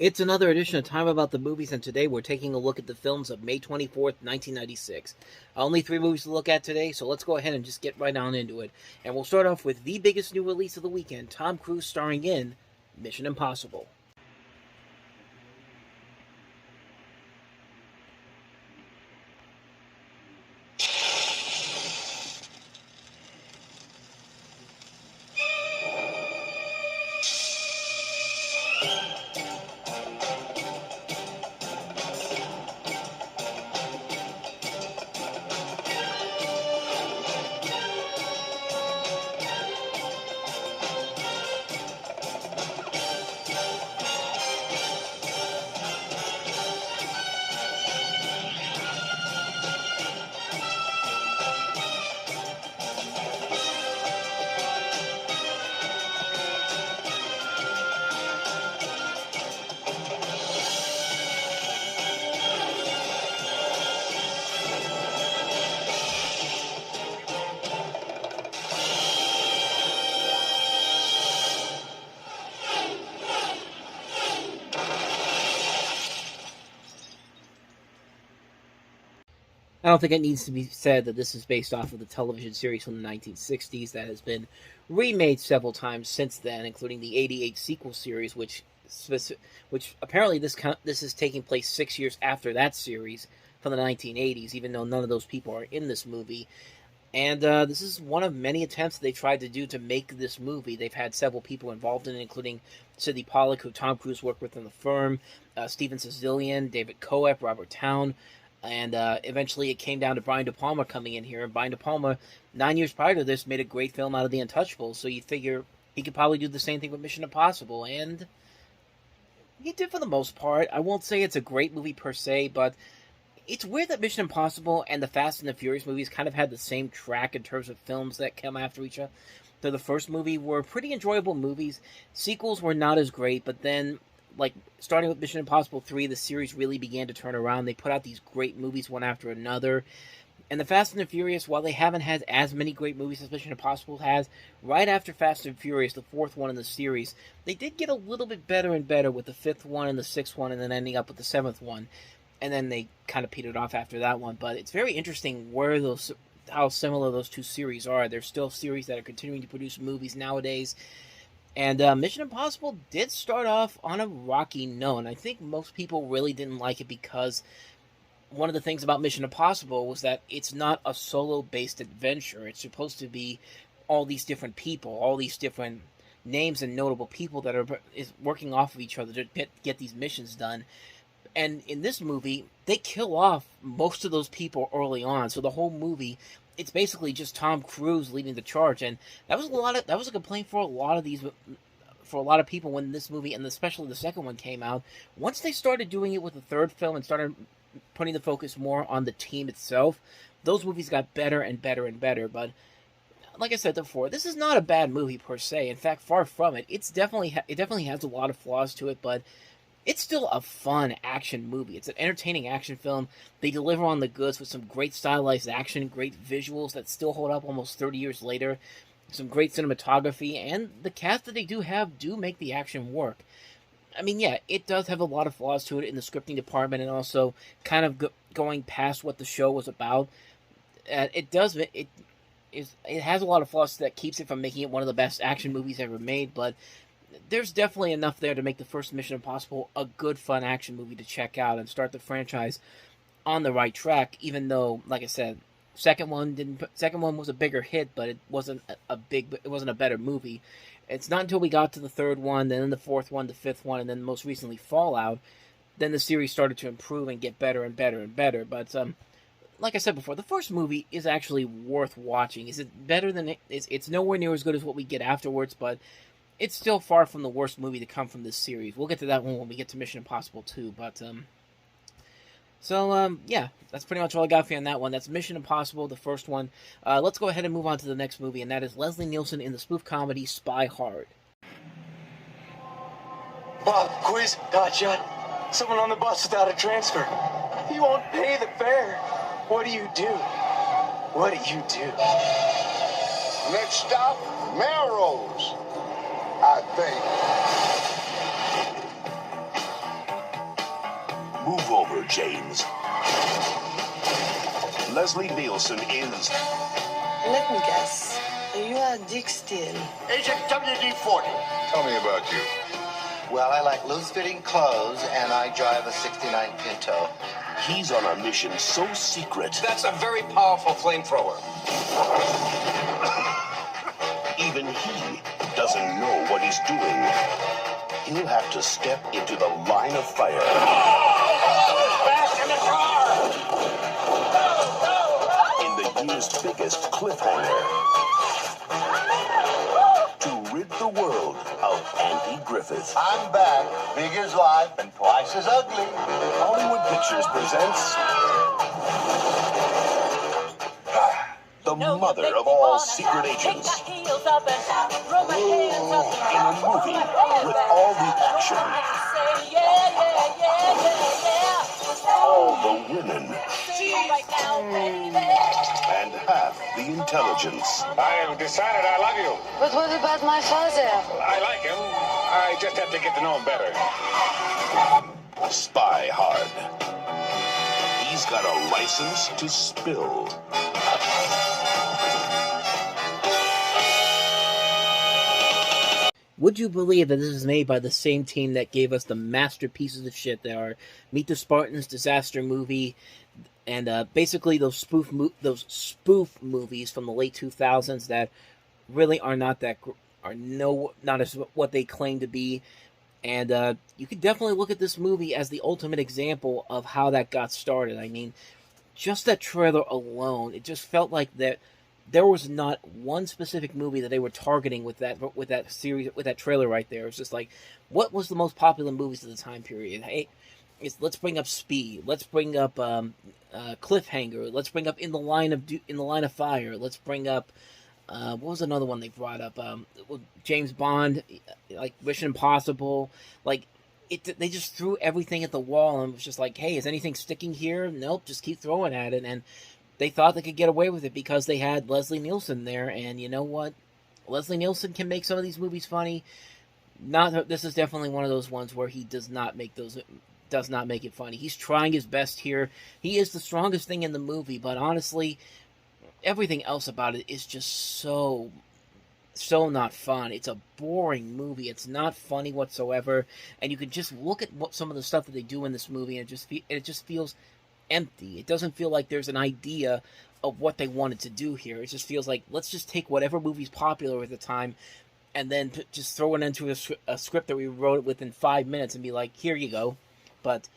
It's another edition of Time About the Movies, and today we're taking a look at the films of May 24th, 1996. Only 3 movies to look at today, so let's go ahead and just get right on into it. And we'll start off with the biggest new release of the weekend, Tom Cruise starring in Mission Impossible. I don't think it needs to be said that this is based off of the television series from the 1960s that has been remade several times since then, including the '88 sequel series, which apparently this is taking place 6 years after that series from the 1980s, even though none of those people are in this movie. And this is one of many attempts they tried to do to make this movie. They've had several people involved in it, including Sidney Pollack, who Tom Cruise worked with in The Firm, Steven Sicilian, David Coep, Robert Towne. And eventually it came down to Brian De Palma coming in here. And Brian De Palma, 9 years prior to this, made a great film out of The Untouchables. So you figure he could probably do the same thing with Mission Impossible. And he did for the most part. I won't say it's a great movie per se, but it's weird that Mission Impossible and the Fast and the Furious movies kind of had the same track in terms of films that come after each other. The first movie were pretty enjoyable movies. Sequels were not as great, but then starting with Mission Impossible 3, the series really began to turn around. They put out these great movies one after another. And the Fast and the Furious, while they haven't had as many great movies as Mission Impossible has, right after Fast and Furious, the fourth one in the series, they did get a little bit better and better with the fifth one and the sixth one, and then ending up with the seventh one. And then they kind of petered off after that one. But it's very interesting how similar those two series are. There's still series that are continuing to produce movies nowadays. And Mission Impossible did start off on a rocky note. And I think most people really didn't like it because one of the things about Mission Impossible was that it's not a solo-based adventure. It's supposed to be all these different people, all these different names and notable people that are working off of each other to get these missions done. And in this movie, they kill off most of those people early on. So the whole movie, it's basically just Tom Cruise leading the charge, and that was a complaint for a lot of people when this movie, and especially the second one, came out. Once they started doing it with the third film and started putting the focus more on the team itself, those movies got better and better and better. But like I said before, this is not a bad movie per se. In fact, far from it. It definitely has a lot of flaws to it, but it's still a fun action movie. It's an entertaining action film. They deliver on the goods with some great stylized action, great visuals that still hold up almost 30 years later, some great cinematography, and the cast that they do have do make the action work. I mean, yeah, it does have a lot of flaws to it in the scripting department and also kind of going past what the show was about. It has a lot of flaws that keeps it from making it one of the best action movies ever made, but there's definitely enough there to make the first Mission Impossible a good, fun action movie to check out and start the franchise on the right track. Even though, like I said, second one was a bigger hit, but it wasn't a better movie. It's not until we got to the third one, then the fourth one, the fifth one, and then most recently Fallout, then the series started to improve and get better and better and better. But like I said before, the first movie is actually worth watching. Is it better than it's nowhere near as good as what we get afterwards, but it's still far from the worst movie to come from this series. We'll get to that one when we get to Mission Impossible 2. But, yeah, that's pretty much all I got for you on that one. That's Mission Impossible, the first one. Let's go ahead and move on to the next movie, and that is Leslie Nielsen in the spoof comedy Spy Hard. Quiz, hotshot. Someone on the bus without a transfer. He won't pay the fare. What do you do? What do you do? Next stop, Melrose, I think. Move over, James. Leslie Nielsen is... Let me guess. You are Dick Steele. Agent WD-40. Tell me about you. Well, I like loose-fitting clothes, and I drive a 69 Pinto. He's on a mission so secret, That's a very powerful flamethrower. even he doesn't know what he's doing. He'll have to step into the line of fire. Back in the car! In the year's biggest cliffhanger. To rid the world of Andy Griffith. I'm back, big as life and twice as ugly. Hollywood Pictures presents the mother of all secret agents in a movie with all the action, all the women, and half the intelligence. I have decided I love you. But what about my father? I like him. I just have to get to know him better. Spy hard. He's got a license to spill. Would you believe that this is made by the same team that gave us the masterpieces of shit that are Meet the Spartans, Disaster Movie, and basically those spoof movies from the late 2000s that really are not as what they claim to be. And you could definitely look at this movie as the ultimate example of how that got started. I mean, just that trailer alone, it just felt like that there was not one specific movie that they were targeting with that series, with that trailer right there. It's just like, what was the most popular movies of the time period? Hey, let's bring up Speed. Let's bring up Cliffhanger. Let's bring up In the Line of Fire. Let's bring up what was another one they brought up? James Bond, like Mission Impossible. Like they just threw everything at the wall and was just like, hey, is anything sticking here? Nope, just keep throwing at it. And they thought they could get away with it because they had Leslie Nielsen there. And you know what? Leslie Nielsen can make some of these movies funny. This is definitely one of those ones where he does not make it funny. He's trying his best here. He is the strongest thing in the movie, but honestly, everything else about it is just so not fun. It's a boring movie. It's not funny whatsoever, and you can just look at some of the stuff that they do in this movie, and it just feels empty. It doesn't feel like there's an idea of what they wanted to do here. It just feels like, let's just take whatever movie's popular at the time and then just throw it into a script that we wrote within 5 minutes and be like, here you go. But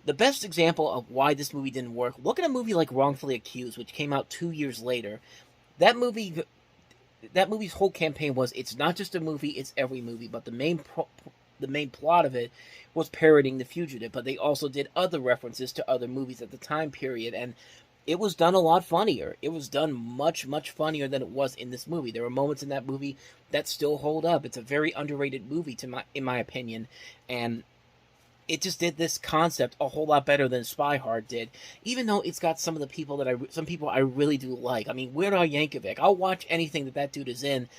the best example of why this movie didn't work, look at a movie like Wrongfully Accused, which came out 2 years later. That movie's whole campaign was, it's not just a movie, it's every movie. But the main plot of it was parodying The Fugitive, but they also did other references to other movies at the time period, and it was done a lot funnier. It was done much, much funnier than it was in this movie. There were moments in that movie that still hold up. It's a very underrated movie, in my opinion, and it just did this concept a whole lot better than Spy Hard did, even though it's got some people I really do like. I mean, Weird Al Yankovic, I'll watch anything that dude is in,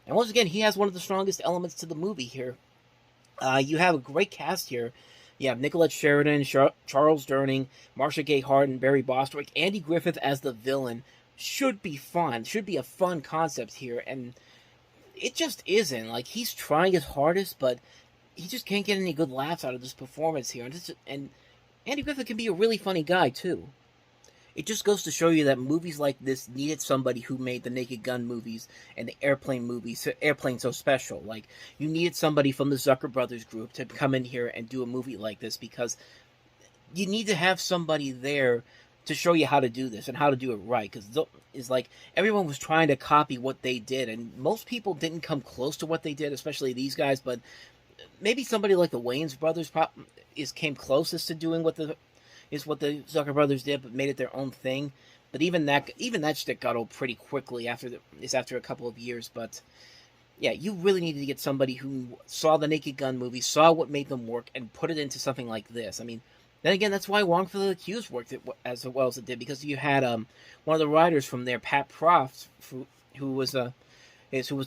and once again, he has one of the strongest elements to the movie here. You have a great cast here. You have Nicolette Sheridan, Charles Durning, Marcia Gay Harden, Barry Bostwick. Andy Griffith as the villain should be fun. Should be a fun concept here, and it just isn't. Like, he's trying his hardest, but he just can't get any good laughs out of this performance here. And Andy Griffith can be a really funny guy, too. It just goes to show you that movies like this needed somebody who made the Naked Gun movies and the Airplane movies, Airplane so special. Like, you needed somebody from the Zucker Brothers group to come in here and do a movie like this, because you need to have somebody there to show you how to do this and how to do it right. Because it's like everyone was trying to copy what they did, and most people didn't come close to what they did, especially these guys. But maybe somebody like the Wayans brothers came closest to doing what the Zucker Brothers did, but made it their own thing. But even that shtick got old pretty quickly after a couple of years. But yeah, you really needed to get somebody who saw the Naked Gun movie, saw what made them work, and put it into something like this. I mean, then again, that's why Wrongfully Accused worked as well as it did, because you had one of the writers from there, Pat Proft, who was the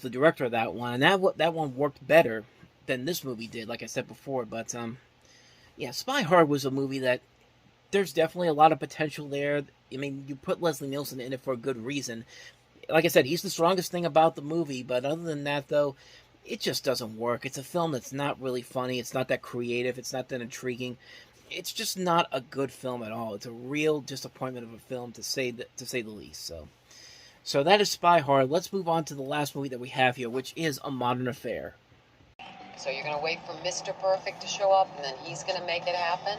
director of that one, and that one worked better than this movie did, like I said before. But Yeah, Spy Hard was a movie that there's definitely a lot of potential there. I mean, you put Leslie Nielsen in it for a good reason. Like I said, he's the strongest thing about the movie, but other than that, though, it just doesn't work. It's a film that's not really funny. It's not that creative. It's not that intriguing. It's just not a good film at all. It's a real disappointment of a film, to say the least. So that is Spy Hard. Let's move on to the last movie that we have here, which is A Modern Affair. So you're gonna wait for Mr. Perfect to show up and then he's gonna make it happen?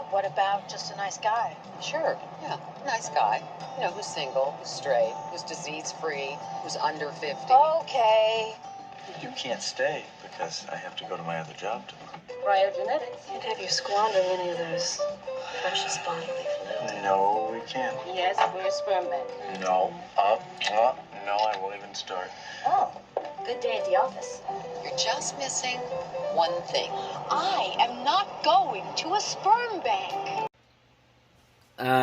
What about just a nice guy? Sure, yeah, nice guy. You know, who's single, who's straight, who's disease-free, who's under 50. Okay. You can't stay because I have to go to my other job tomorrow. Cryogenetics. Can't have you squander any of those precious bodily fluids. No, we can't. Yes, we're a sperm bank. No. No, I won't even start. Oh, good day at the office. You're just missing one thing. I am not going to a sperm bank.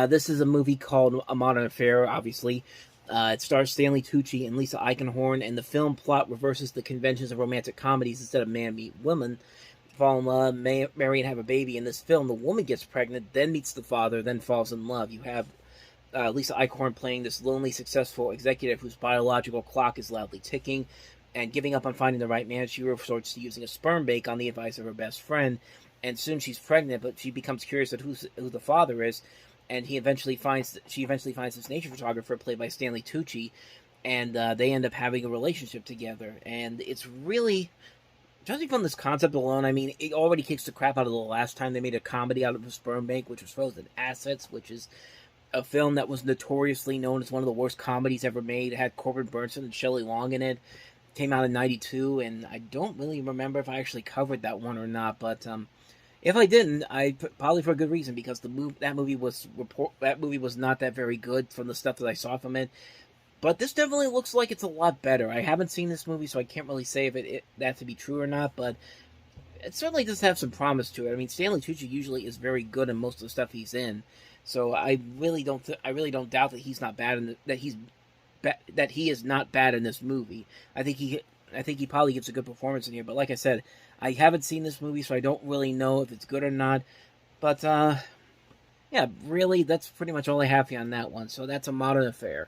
This is a movie called A Modern Affair, obviously. It stars Stanley Tucci and Lisa Eichenhorn, and the film plot reverses the conventions of romantic comedies. Instead of man meet woman, fall in love, marry, and have a baby. In this film, the woman gets pregnant, then meets the father, then falls in love. You have Lisa Eichhorn playing this lonely, successful executive whose biological clock is loudly ticking, and giving up on finding the right man, she resorts to using a sperm bank on the advice of her best friend. And soon she's pregnant, but she becomes curious at who the father is. And she eventually finds this nature photographer played by Stanley Tucci, and they end up having a relationship together. And it's really, judging from this concept alone, I mean, it already kicks the crap out of the last time they made a comedy out of a sperm bank, which was Frozen Assets, which is a film that was notoriously known as one of the worst comedies ever made. It had Corbin Burnson and Shelley Long in it. Came out in '92, and I don't really remember if I actually covered that one or not, but if I didn't, probably for a good reason, because that movie was not that very good from the stuff that I saw from it. But this definitely looks like it's a lot better. I haven't seen this movie, so I can't really say if that to be true or not. But it certainly does have some promise to it. I mean, Stanley Tucci usually is very good in most of the stuff he's in, so I really don't doubt that he's not bad that he is not bad in this movie. I think he probably gives a good performance in here. But like I said, I haven't seen this movie, so I don't really know if it's good or not. But, yeah, really, that's pretty much all I have here on that one. So that's A Modern Affair.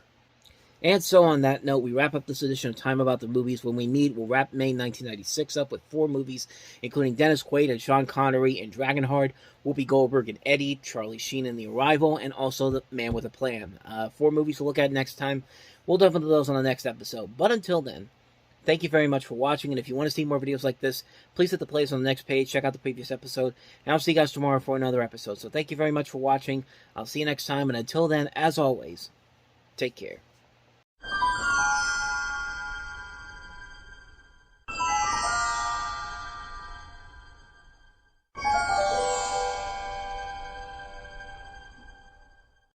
And so on that note, we wrap up this edition of Time About the Movies. When we meet, we'll wrap May 1996 up with 4 movies, including Dennis Quaid and Sean Connery in Dragonheart, Whoopi Goldberg and Eddie, Charlie Sheen in The Arrival, and also The Man with a Plan. 4 movies to look at next time. We'll dive into those on the next episode. But until then, thank you very much for watching, and if you want to see more videos like this, please hit the playlist on the next page, check out the previous episode, and I'll see you guys tomorrow for another episode. So thank you very much for watching. I'll see you next time, and until then, as always, take care.